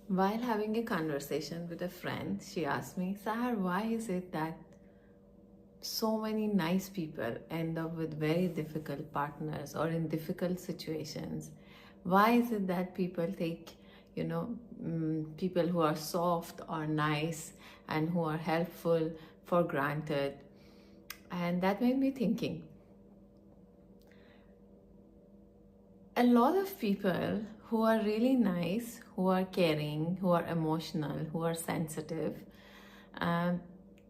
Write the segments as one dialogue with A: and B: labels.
A: While having a conversation with a friend, she asked me, Sahar, why is it that so many nice people end up with very difficult partners or in difficult situations? Why is it that people take, people who are soft or nice and who are helpful for granted? And that made me thinking. A lot of people who are really nice, who are caring, who are emotional, who are sensitive, um,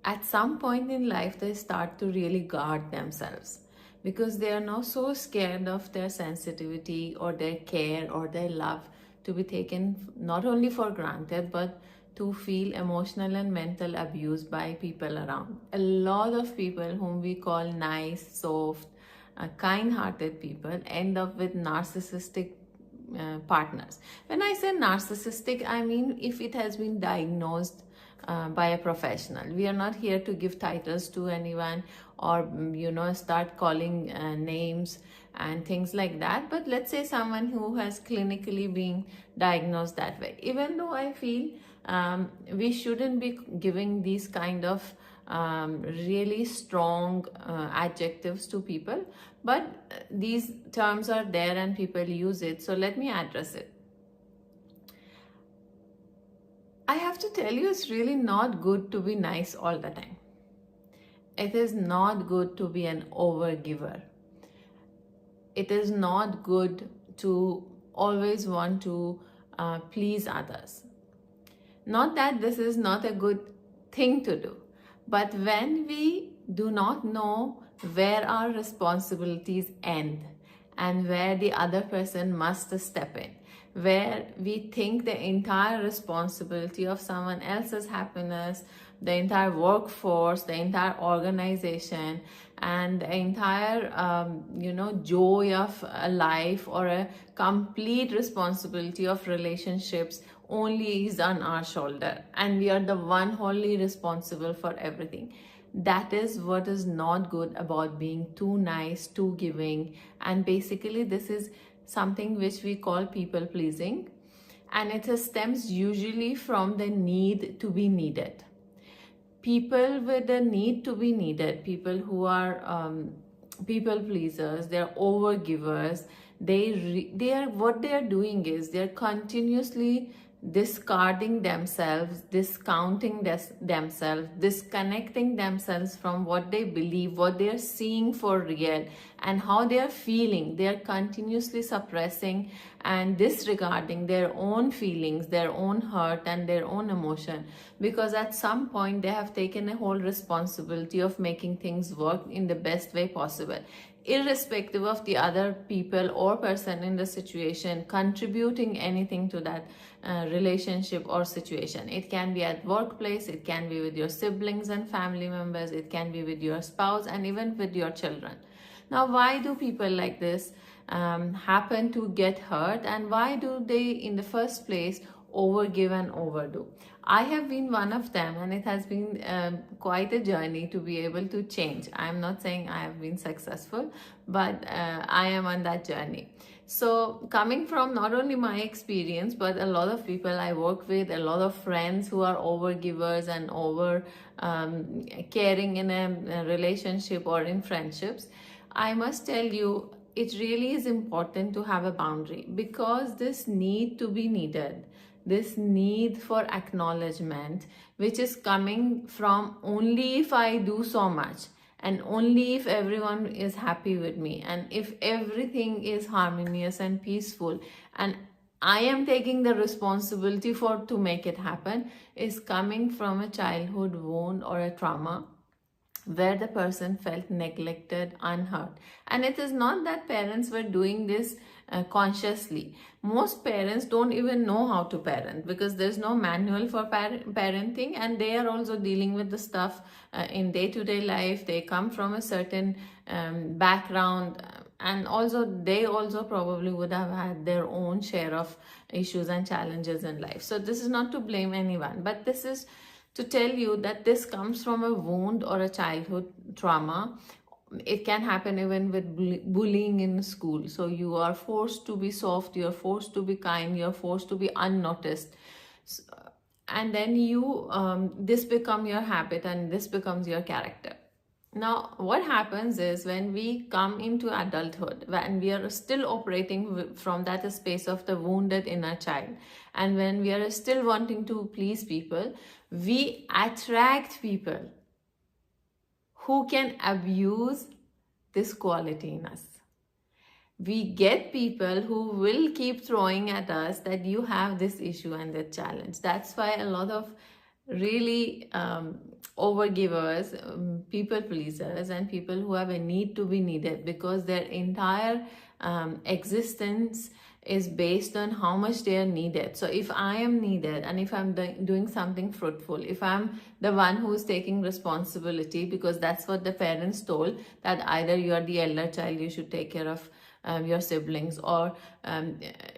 A: at some point in life they start to really guard themselves because they are now so scared of their sensitivity or their care or their love to be taken not only for granted but to feel emotional and mental abuse by people around. A lot of people whom we call nice, soft, kind-hearted people end up with narcissistic partners. When I say narcissistic, I mean if it has been diagnosed by a professional. We are not here to give titles to anyone or start calling names and things like that. But let's say someone who has clinically been diagnosed that way. Even though I feel we shouldn't be giving these kind of really strong adjectives to people, but these terms are there and people use it, so let me address it. I have to tell you, it's really not good to be nice all the time. It is not good to be an overgiver. It is not good to always want to please others. Not that this is not a good thing to do, but when we do not know where our responsibilities end and where the other person must step in, where we think the entire responsibility of someone else's happiness, the entire workforce, the entire organization, and the entire joy of a life or a complete responsibility of relationships only is on our shoulder and we are the one wholly responsible for everything. That is what is not good about being too nice, too giving, and basically this is something which we call people pleasing, and it stems usually from the need to be needed. People with the need to be needed, people who are people pleasers, they're overgivers, they are, what they are doing is they're continuously discarding themselves, discounting themselves, disconnecting themselves from what they believe, what they are seeing for real, and how they are feeling. They are continuously suppressing and disregarding their own feelings, their own hurt, and their own emotion, because at some point they have taken a whole responsibility of making things work in the best way possible, irrespective of the other people or person in the situation contributing anything to that relationship or situation. It can be at workplace, it can be with your siblings and family members, it can be with your spouse, and even with your children. Now, why do people like this happen to get hurt, and why do they in the first place overgive and overdo? I have been one of them, and it has been quite a journey to be able to change. I'm not saying I have been successful, but I am on that journey. So coming from not only my experience, but a lot of people I work with, a lot of friends who are overgivers and over caring in a relationship or in friendships, I must tell you, it really is important to have a boundary, because this need to be needed, this need for acknowledgement, which is coming from only if I do so much, and only if everyone is happy with me, and if everything is harmonious and peaceful, and I am taking the responsibility for to make it happen, is coming from a childhood wound or a trauma where the person felt neglected, unheard. And it is not that parents were doing this consciously. Most parents don't even know how to parent because there's no manual for parenting, and they are also dealing with the stuff in day-to-day life. They come from a certain background, and also they also probably would have had their own share of issues and challenges in life. So this is not to blame anyone, but this is to tell you that this comes from a wound or a childhood trauma. It can happen even with bullying in school. So you are forced to be soft, you're forced to be kind, you're forced to be unnoticed. And then you this become your habit and this becomes your character. Now what happens is, when we come into adulthood, when we are still operating from that space of the wounded inner child, and when we are still wanting to please people, we attract people who can abuse this quality in us. We get people who will keep throwing at us that you have this issue and that challenge. That's why a lot of really overgivers, people pleasers, and people who have a need to be needed, because their entire existence is based on how much they are needed. So if I am needed, and if I'm doing something fruitful, if I'm the one who's taking responsibility, because that's what the parents told, that either you are the elder child, you should take care of your siblings, or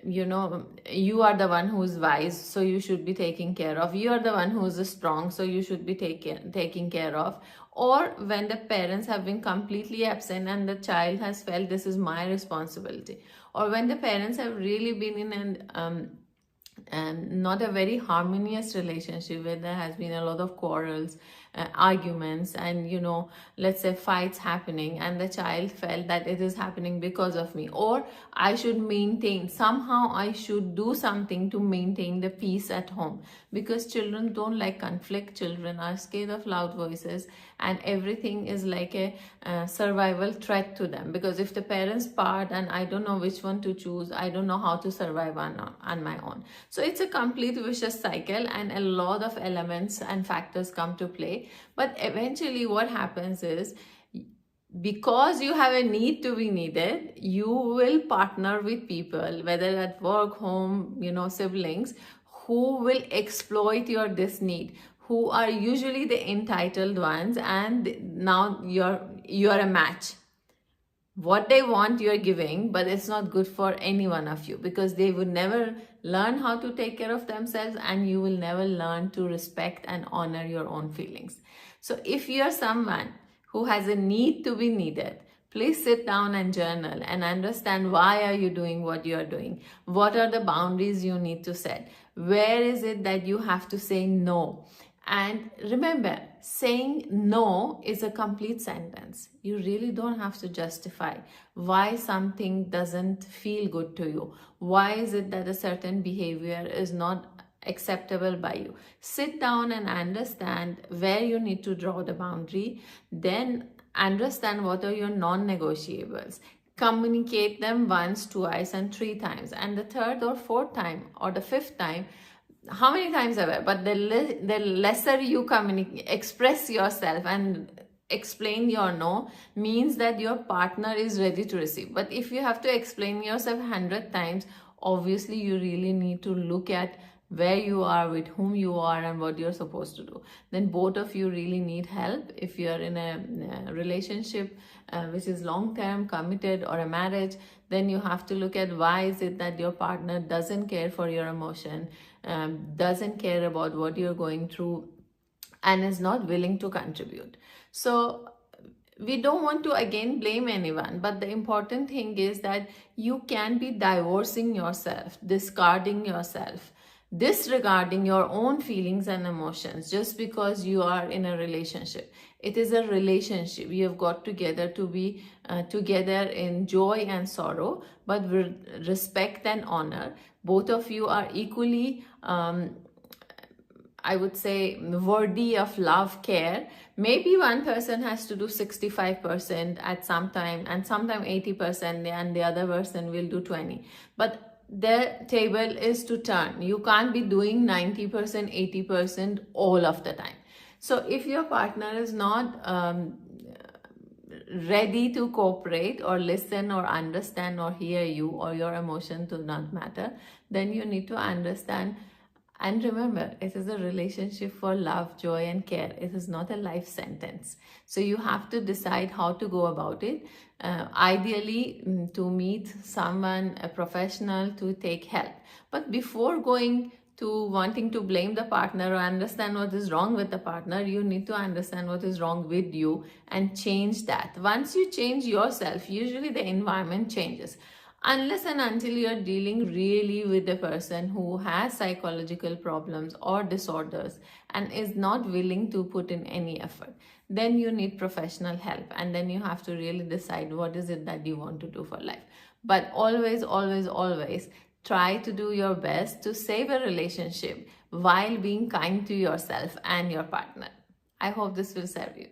A: you are the one who's wise, so you should be taking care of, you are the one who's strong, so you should be taking care of. Or when the parents have been completely absent and the child has felt this is my responsibility, or when the parents have really been in an and not a very harmonious relationship, where there has been a lot of quarrels, arguments, and let's say fights happening, and the child felt that it is happening because of me, or I should maintain, somehow I should do something to maintain the peace at home, because children don't like conflict, children are scared of loud voices, and everything is like a survival threat to them, because if the parents part and I don't know which one to choose, I don't know how to survive on my own. So it's a complete vicious cycle, and a lot of elements and factors come to play. But eventually what happens is, because you have a need to be needed, you will partner with people, whether at work, home, siblings, who will exploit this need, who are usually the entitled ones, and now you're a match. What they want you're giving, but it's not good for any one of you, because they would never learn how to take care of themselves, and you will never learn to respect and honor your own feelings. So if you're someone who has a need to be needed, please sit down and journal and understand, why are you doing what you are doing? What are the boundaries you need to set? Where is it that you have to say no? And remember, saying no is a complete sentence. You really don't have to justify why something doesn't feel good to you. Why is it that a certain behavior is not acceptable by you? Sit down and understand where you need to draw the boundary. Then understand what are your non-negotiables. Communicate them once, twice, and 3 times. And the third or fourth time or the fifth time, how many times ever, but the lesser you express yourself and explain your no, means that your partner is ready to receive. But if you have to explain yourself 100 times, obviously you really need to look at where you are, with whom you are, and what you're supposed to do. Then both of you really need help. If you're in a relationship which is long-term, committed, or a marriage, then you have to look at, why is it that your partner doesn't care for your emotion, doesn't care about what you're going through, and is not willing to contribute. So we don't want to again blame anyone, but the important thing is that you can be divorcing yourself, discarding yourself, disregarding your own feelings and emotions just because you are in a relationship. It is a relationship. You have got together to be together in joy and sorrow, but with respect and honor. Both of you are equally I would say worthy of love, care. Maybe one person has to do 65% at some time, and sometime 80%, and the other person will do 20%. But the table is to turn. You can't be doing 90%, 80% all of the time. So if your partner is not ready to cooperate or listen or understand or hear you, or your emotion do not matter, then you need to understand. And remember, it is a relationship for love, joy, and care. It is not a life sentence. So you have to decide how to go about it. Ideally, to meet someone, a professional, to take help. But before going to wanting to blame the partner or understand what is wrong with the partner, you need to understand what is wrong with you and change that. Once you change yourself, usually the environment changes. unless and until you're dealing really with a person who has psychological problems or disorders and is not willing to put in any effort, then you need professional help, and then you have to really decide what is it that you want to do for life. But always, always, always try to do your best to save a relationship while being kind to yourself and your partner. I hope this will serve you.